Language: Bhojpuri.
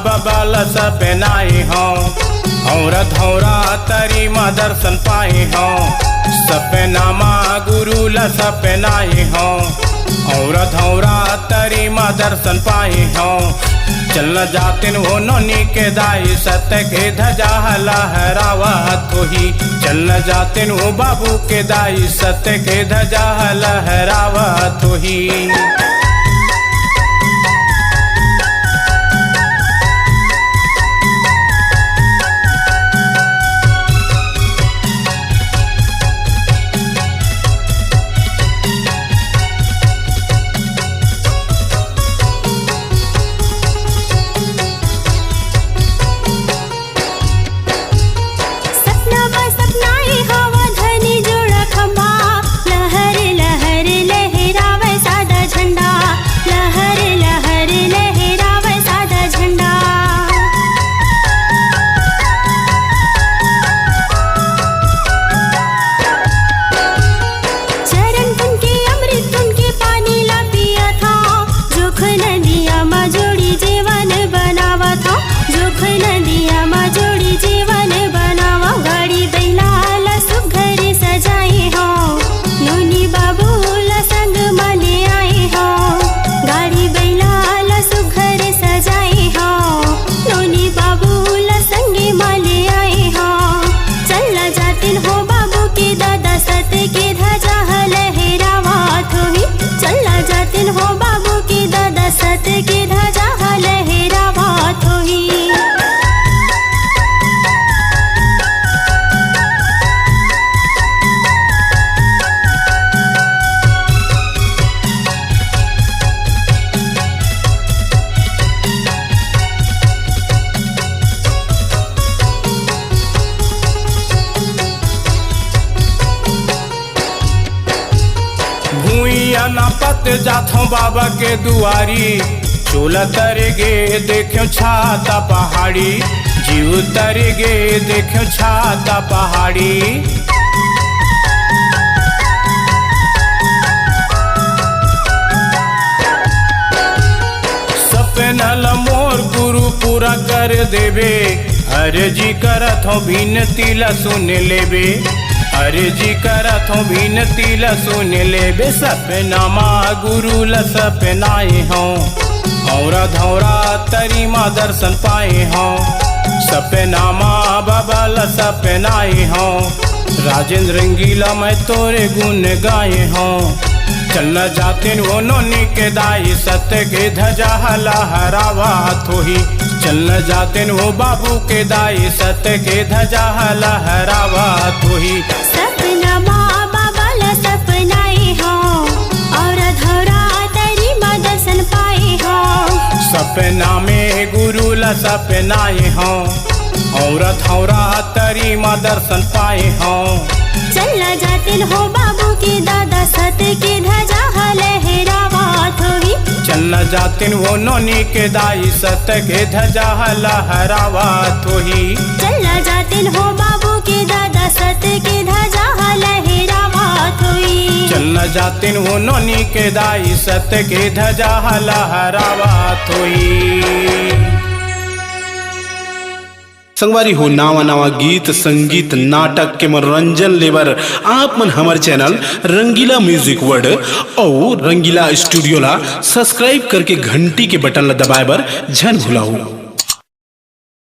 बबल सपनाए हो और धौरा तरी माँ दर्शन पाए हो सपना माँ गुरु ल सपनाए हो और धौरा तरी माँ दर्शन पाए हो चल जातिन हो नोनी के दाई सत्य के ध्वजा लहरावत होही चल जातिन हो बाबू के दाई सत्य के ध्वजा लहरावत होही। ना पत जाथों बाबा के दुआरी चोला तर गे देखो छाता पहाड़ी जीव तर गे देखो छाता पहाड़ी सपना मोर गुरु पूरा कर देवे अर्जी करत हो विनती ला सुन लेबे अर्जी करत हो विनती ला सुन लेबे सपना माँ गुरु ला सपनाए हो और धौरा तरी माँ दर्शन पाए हो सपना माँ बाबा ला सपनाए हो राजेंद्र रंगीला मैं तोरे गुण गाए हो चलना जाते वो नोनी के दाई सत्य के ध्वजा लहरावत होही चलना जाते वो बाबू के दाई सत्य के ध्वजा लहरावत होही सपना माँ बाबा ला सपनाए हो और धौरा तरी माँ दर्शन पाए हो सपना में गुरु ला सपनाए हो और धौरा तरी माँ दर्शन पाए हो चलना जाते हो बाबू के दादा सत्य के ध्वजा लहरावत होही चलना जाते वो नोनी के दाई सत्य के ध्वजा लहरावत होही चलना जाते हो बाबू के दादा सत्य के ध्वजा लहरावत होही चलना जाते वो नोनी के दाई सत्य के ध्वजा लहरावत होही। संगवारी हो नावा नावा गीत संगीत नाटक के मनोरंजन लेबर आप मन हमारे चैनल रंगीला म्यूजिक वर्ल्ड और रंगीला स्टूडियो ला सब्सक्राइब करके घंटी के बटन ला दबाए बर झन भुलाओ।